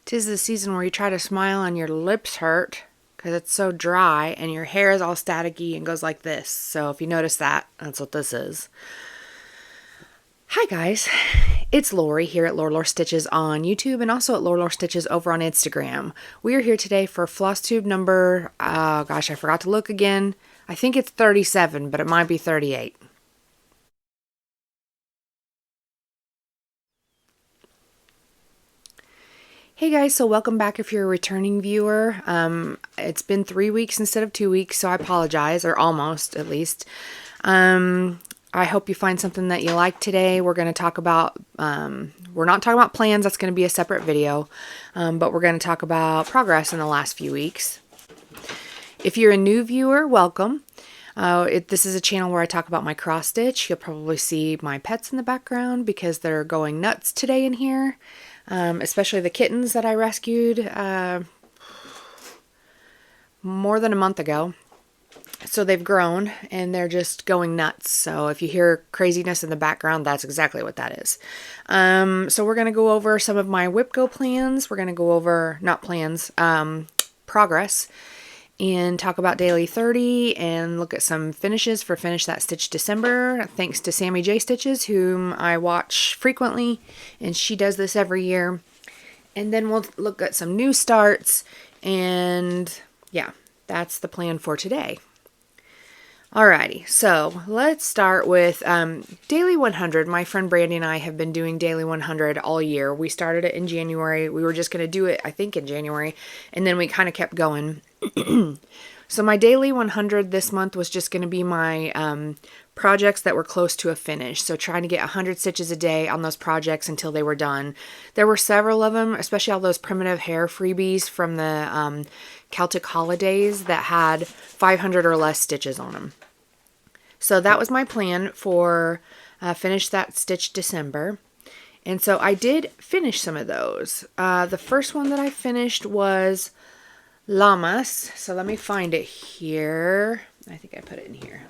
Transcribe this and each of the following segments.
'Tis the season where you try to smile and your lips hurt because it's so dry and your hair is all staticky and goes like this. So if you notice that, that's what this is. Hi guys, it's Lori here at Lore Stitches on YouTube and also at Lore Stitches over on Instagram. We are here today for Flosstube number, I forgot to look again. I think it's 37, but it might be 38. Hey guys, so welcome back if you're a returning viewer. It's been 3 weeks instead of 2 weeks, so I apologize, or almost at least. I hope you find something that you like today. We're going to talk about, we're not talking about plans, that's going to be a separate video, but we're going to talk about progress in the last few weeks. If you're a new viewer, welcome. This is a channel where I talk about my cross stitch. You'll probably see my pets in the background because they're going nuts today in here. Especially the kittens that I rescued more than a month ago. So they've grown and they're just going nuts. So if you hear craziness in the background, that's exactly what that is. So we're going to go over some of my WIPGO plans. We're going to go over, not plans, progress, and talk about daily 30 and look at some finishes for Finish That Stitch December. Thanks to Sammy J Stitches, whom I watch frequently, and she does this every year. And then we'll look at some new starts, and yeah, that's the plan for today. Alrighty, so let's start with Daily 100. My friend Brandy and I have been doing Daily 100 all year. We started it in January. We were just going to do it, I think, in January, and then we kind of kept going. So my Daily 100 this month was just going to be my projects that were close to a finish. So trying to get 100 stitches a day on those projects until they were done. There were several of them, especially all those primitive Hare freebies from the Celtic holidays that had 500 or less stitches on them. So that was my plan for Finish That Stitch December. And so I did finish some of those. The first one that I finished was Lammas. So let me find it here. I think I put it in here.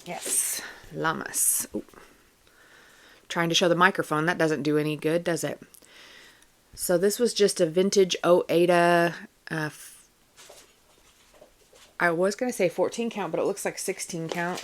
Yes, Lammas. Ooh. Trying to show the microphone, that doesn't do any good, does it? So this was just a vintage Aida, I was going to say 14 count, but it looks like 16 count.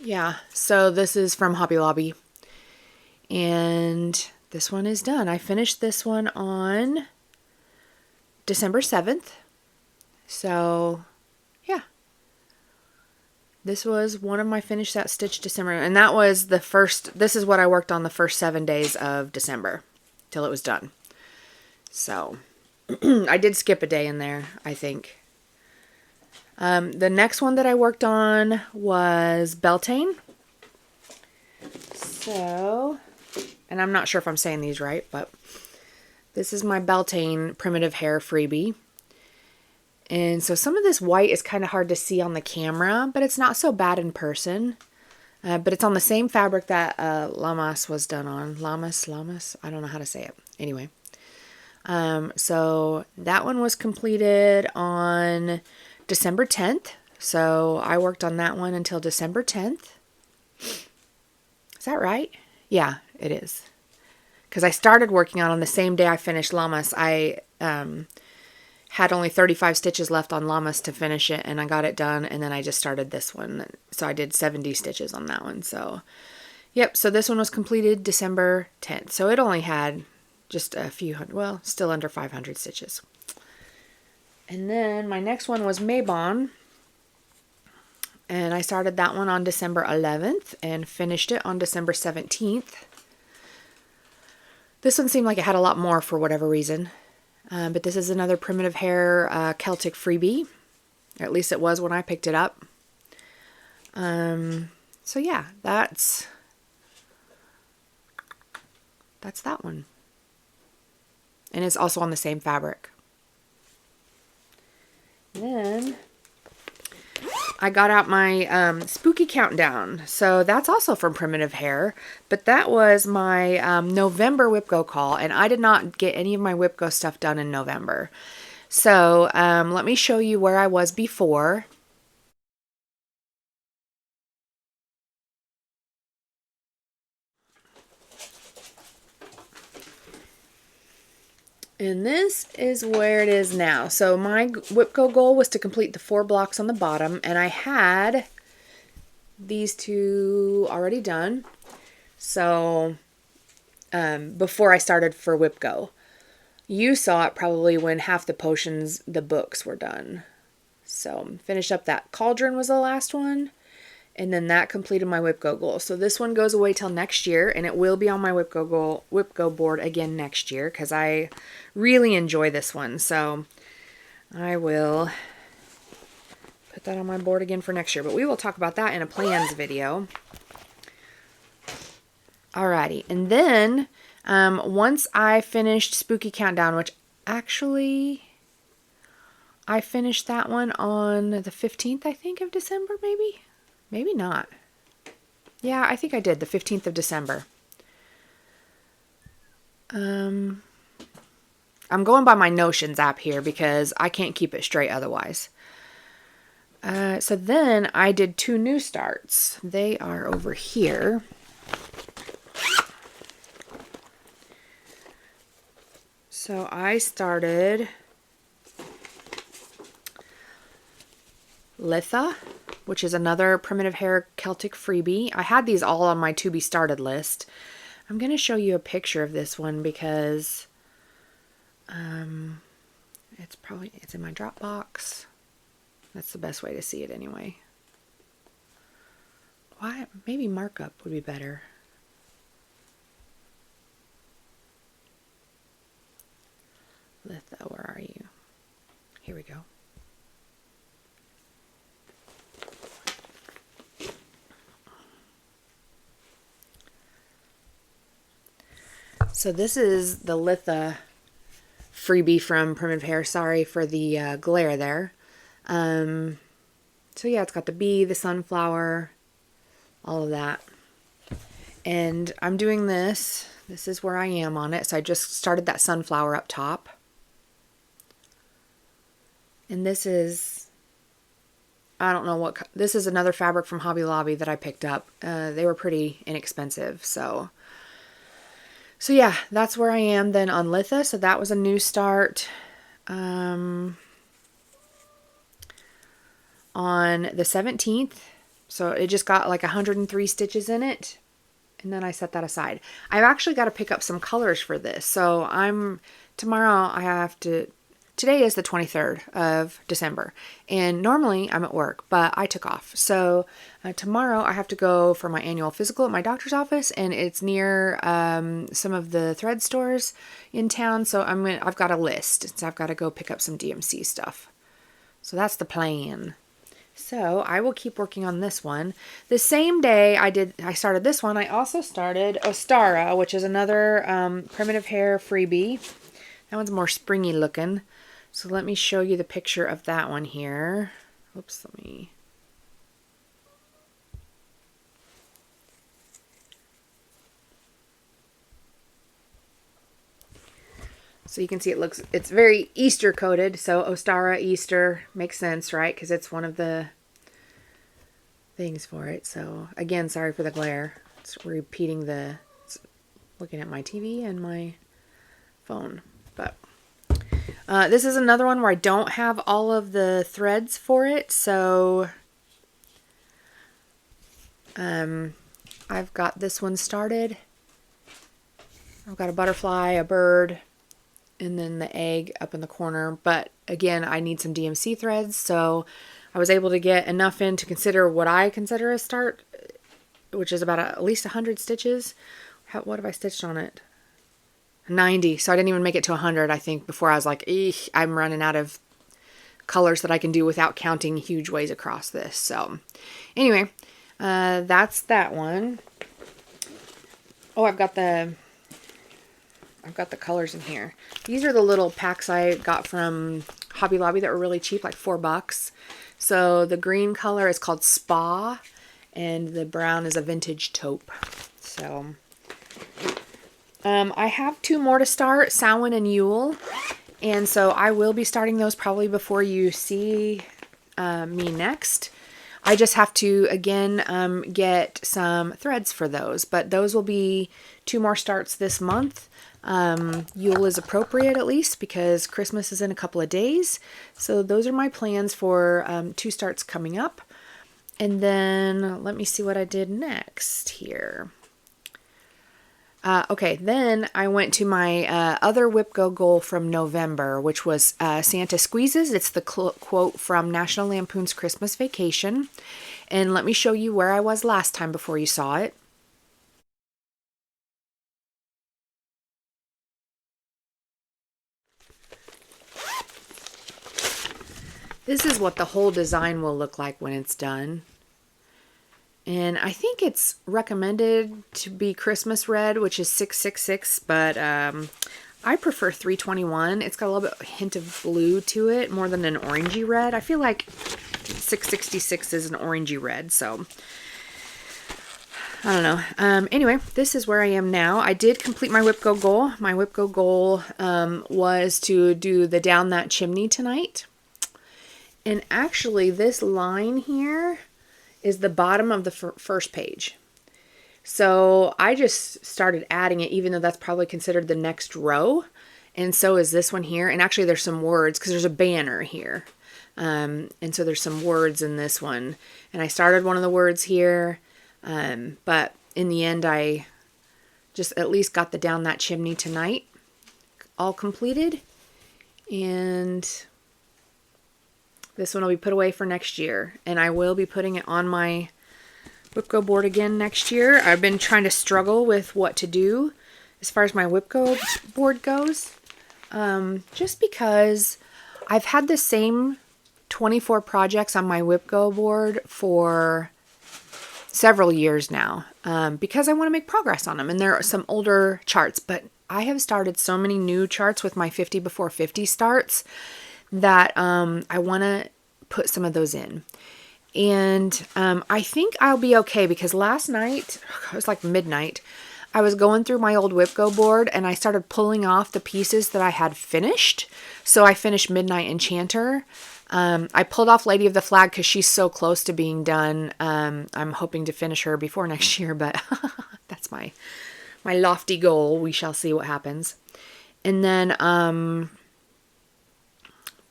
Yeah, so this is from Hobby Lobby. And this one is done. I finished this one on December 7th. So, yeah. This was one of my Finish That Stitch December. And that was the first, this is what I worked on the first 7 days of December. Till it was done. So, I did skip a day in there, I think. The next one that I worked on was Beltane. So, and I'm not sure if I'm saying these right, but this is my Beltane primitive Hare freebie. And so some of this white is kind of hard to see on the camera, but it's not so bad in person. But it's on the same fabric that Lammas was done on. Lammas, I don't know how to say it. Anyway. So that one was completed on December 10th. So I worked on that one until December 10th. Is that right? Yeah, it is. Because I started working on the same day I finished Lammas. I had only 35 stitches left on Lammas to finish it, and I got it done, and then I just started this one. So I did 70 stitches on that one. So, yep, so this one was completed December 10th. So it only had just a few hundred, well, still under 500 stitches. And then my next one was Mabon. And I started that one on December 11th and finished it on December 17th. This one seemed like it had a lot more for whatever reason. But this is another primitive Hare Celtic freebie. At least it was when I picked it up. So yeah, that's that one. And it's also on the same fabric. Then I got out my spooky countdown. So that's also from Primitive Hare. But that was my November WIPGO call. And I did not get any of my WIPGO stuff done in November. So let me show you where I was before. And this is where it is now. So my WIPGO goal was to complete the 4 blocks on the bottom, and I had these 2 already done. So before I started for WIPGO. You saw it probably when half the potions, the books were done. So finished up that cauldron was the last one. And then that completed my WIPGO goal. So this one goes away till next year, and it will be on my WIPGO board again next year because I really enjoy this one. So I will put that on my board again for next year. But we will talk about that in a plans video. Alrighty, and then once I finished Spooky Countdown, which actually I finished that one on the 15th, I think, of December, maybe? Maybe not. Yeah, I think I did, the 15th of December. I'm going by my Notions app here because I can't keep it straight otherwise. So then I did 2 new starts. They are over here. So I started Litha, which is another Primitive Hare Celtic freebie. I had these all on my to be started list. I'm going to show you a picture of this one because it's in my Dropbox. That's the best way to see it anyway. Why? Maybe markup would be better. Litha, where are you? Here we go. So this is the Litha freebie from Primitive Hare. Sorry for the glare there. So yeah, it's got the bee, the sunflower, all of that. And I'm doing this. This is where I am on it. So I just started that sunflower up top. And this is, I don't know what, this is another fabric from Hobby Lobby that I picked up. They were pretty inexpensive. So yeah, that's where I am then on Litha. So that was a new start. On the 17th. So it just got like 103 stitches in it. And then I set that aside. I've actually got to pick up some colors for this. So tomorrow I have to, today is the 23rd of December. And normally I'm at work, but I took off. So tomorrow I have to go for my annual physical at my doctor's office. And it's near some of the thread stores in town. So I've got a list. So I've got to go pick up some DMC stuff. So that's the plan. So I will keep working on this one. The same day I started this one, I also started Ostara, which is another Primitive Hare freebie. That one's more springy looking. So let me show you the picture of that one here. Oops, let me... So you can see it's very Easter coated. So Ostara, Easter, makes sense, right? Because it's one of the things for it. So again, sorry for the glare. It's repeating looking at my TV and my phone. But this is another one where I don't have all of the threads for it. So I've got this one started. I've got a butterfly, a bird, and then the egg up in the corner. But again, I need some DMC threads, so I was able to get enough in to consider what I consider a start, which is about at least 100 stitches. What have I stitched on it? 90. So I didn't even make it to 100, I think, before I was like, I'm running out of colors that I can do without counting huge ways across this. So anyway, that's that one. Oh, I've got the colors in here. These are the little packs I got from Hobby Lobby that were really cheap, like $4. So the green color is called Spa, and the brown is a Vintage Taupe. So I have 2 more to start, Samhain and Yule. And so I will be starting those probably before you see me next. I just have to, again, get some threads for those. But those will be 2 more starts this month. Yule is appropriate at least because Christmas is in a couple of days. So those are my plans for 2 starts coming up. And then let me see what I did next here. Okay, then I went to my other WIPGO goal from November, which was Santa Squeezes. It's the quote from National Lampoon's Christmas Vacation. And let me show you where I was last time before you saw it. This is what the whole design will look like when it's done. And I think it's recommended to be Christmas red, which is 666, but I prefer 321. It's got a little bit hint of blue to it, more than an orangey red. I feel like 666 is an orangey red, so I don't know. Anyway, this is where I am now. I did complete my WIPGO goal. My WIPGO goal was to do the Down That Chimney tonight. And actually, this line here is the bottom of the first page. So I just started adding it, even though that's probably considered the next row. And so is this one here. And actually there's some words because there's a banner here. And so there's some words in this one. And I started one of the words here. But in the end, I just at least got the Down That Chimney tonight all completed. And this one will be put away for next year, and I will be putting it on my WIPGO board again next year. I've been trying to struggle with what to do as far as my WIPGO board goes, just because I've had the same 24 projects on my WIPGO board for several years now, because I want to make progress on them, and there are some older charts, but I have started so many new charts with my 50 before 50 starts that I want to put some of those in. And I think I'll be okay because last night, it was like midnight, I was going through my old WIPGO board and I started pulling off the pieces that I had finished. So I finished Midnight Enchanter. I pulled off Lady of the Flag because she's so close to being done. I'm hoping to finish her before next year, but that's my lofty goal. We shall see what happens. And then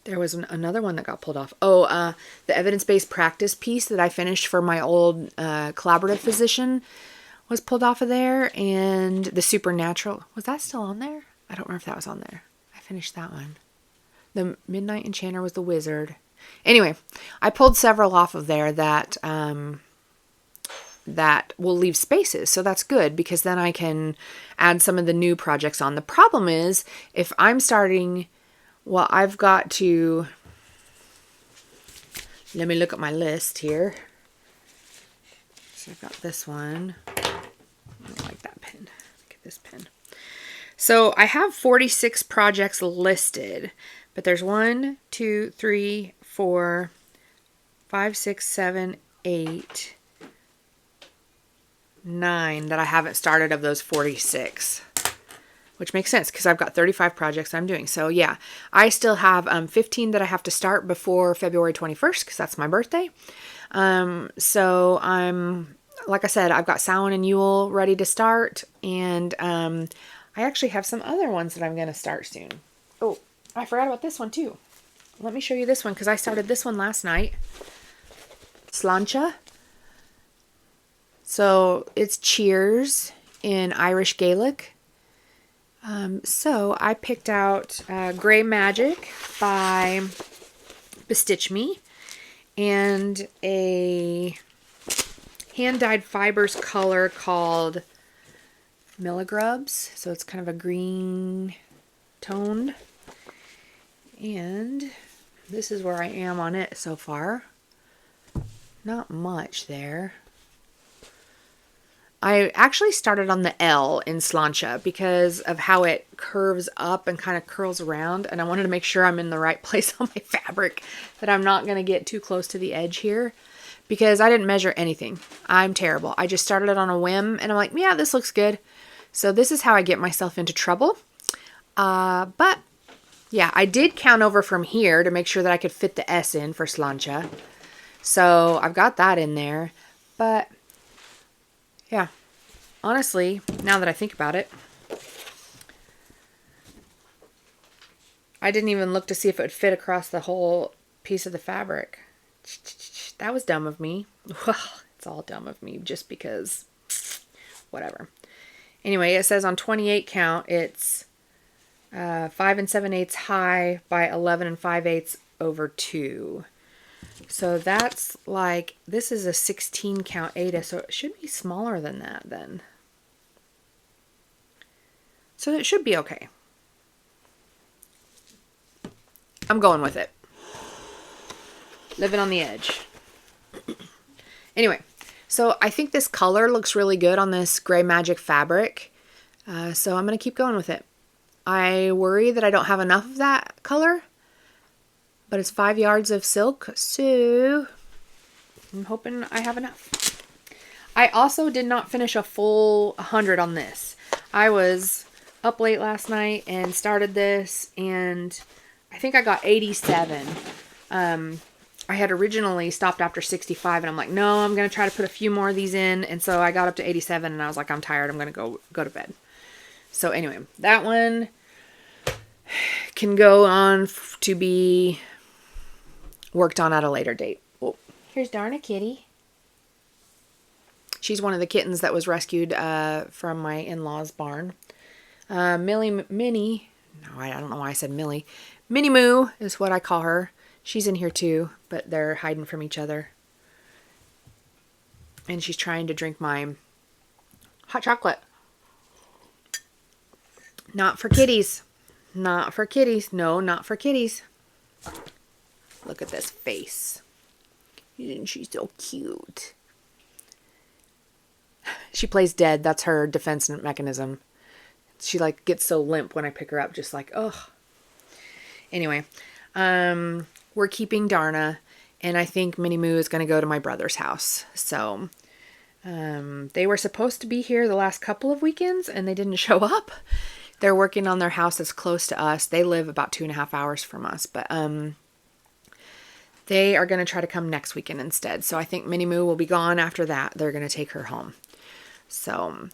there was another one that got pulled off. Oh, the evidence-based practice piece that I finished for my old collaborative physician was pulled off of there. And the supernatural, was that still on there? I don't remember if that was on there. I finished that one. The Midnight Enchanter was the wizard. Anyway, I pulled several off of there that that will leave spaces. So that's good because then I can add some of the new projects on. The problem is if I'm starting... Well, I've got to, let me look at my list here. So I've got this one. I don't like that pen. Look at this pen. So I have 46 projects listed, but there's 1, 2, 3, 4, 5, 6, 7, 8, 9 that I haven't started of those 46. Which makes sense because I've got 35 projects I'm doing. So yeah, I still have 15 that I have to start before February 21st because that's my birthday. So I'm, like I said, I've got Samhain and Yule ready to start. And I actually have some other ones that I'm going to start soon. Oh, I forgot about this one too. Let me show you this one because I started this one last night. Slainte. So it's cheers in Irish Gaelic. So I picked out Grey Magic by BeStitchMe and a hand-dyed fibers color called Milligrubs. So it's kind of a green toned. And this is where I am on it so far. Not much there. I actually started on the L in Slainte because of how it curves up and kind of curls around. And I wanted to make sure I'm in the right place on my fabric, that I'm not going to get too close to the edge here because I didn't measure anything. I'm terrible. I just started it on a whim and I'm like, yeah, this looks good. So this is how I get myself into trouble. But yeah, I did count over from here to make sure that I could fit the S in for Slainte. So I've got that in there, but yeah, honestly, now that I think about it, I didn't even look to see if it would fit across the whole piece of the fabric. That was dumb of me. Well, it's all dumb of me just because, whatever. Anyway, it says on 28 count, it's 5 7/8 high by 11 5/8 over 2. So that's like, this is a 16 count Aida, so it should be smaller than that then. So it should be okay. I'm going with it. Living on the edge. Anyway, so I think this color looks really good on this Gray Magic fabric. So I'm going to keep going with it. I worry that I don't have enough of that color, but it's 5 yards of silk, so I'm hoping I have enough. I also did not finish a full 100 on this. I was up late last night and started this, and I think I got 87. I had originally stopped after 65, and I'm like, no, I'm going to try to put a few more of these in. And so I got up to 87, and I was like, I'm tired. I'm going to go to bed. So anyway, that one can go on to be worked on at a later date. Oh, here's Darna Kitty. She's one of the kittens that was rescued from my in-laws' barn. Minnie, no, I don't know why I said Millie. Minnie Moo is what I call her. She's in here too, but they're hiding from each other. And she's trying to drink my hot chocolate. Not for kitties. Not for kitties. No, not for kitties. Look at this face. Isn't she so cute? She plays dead. That's her defense mechanism. She like gets so limp when I pick her up, just like, ugh. Anyway, we're keeping Darna, and I think Minnie Moo is going to go to my brother's house. So they were supposed to be here the last couple of weekends, and they didn't show up. They're working on their house that's close to us. They live about 2.5 hours from us, but they are going to try to come next weekend instead. So I think Minnie Moo will be gone after that. They're going to take her home. So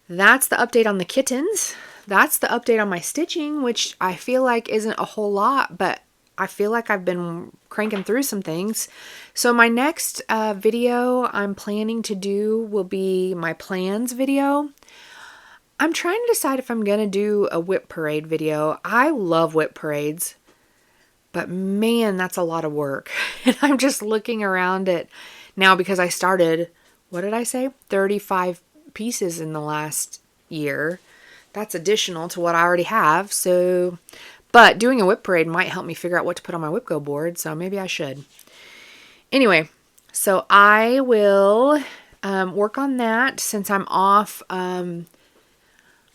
that's the update on the kittens. That's the update on my stitching, which I feel like isn't a whole lot, but I feel like I've been cranking through some things. So my next video I'm planning to do will be my plans video. I'm trying to decide if I'm going to do a whip parade video. I love whip parades, but man, that's a lot of work. And I'm just looking around it now because I started, what did I say? 35 pieces in the last year. That's additional to what I already have. So, but doing a whip parade might help me figure out what to put on my WIPGO board. So maybe I should. Anyway, so I will work on that since I'm off.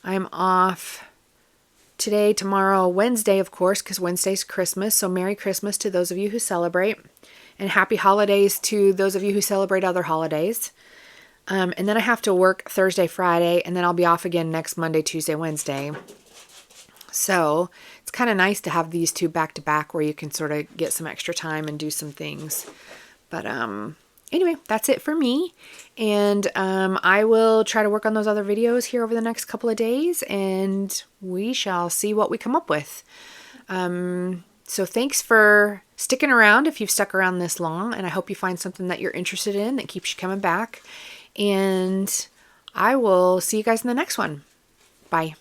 I'm off today, tomorrow, Wednesday, of course, because Wednesday's Christmas. So Merry Christmas to those of you who celebrate, and Happy Holidays to those of you who celebrate other holidays. And then I have to work Thursday, Friday, and then I'll be off again next Monday, Tuesday, Wednesday. So it's kind of nice to have these two back to back where you can sort of get some extra time and do some things. But anyway, that's it for me. And I will try to work on those other videos here over the next couple of days, and we shall see what we come up with. So thanks for sticking around if you've stuck around this long, and I hope you find something that you're interested in that keeps you coming back. And I will see you guys in the next one. Bye.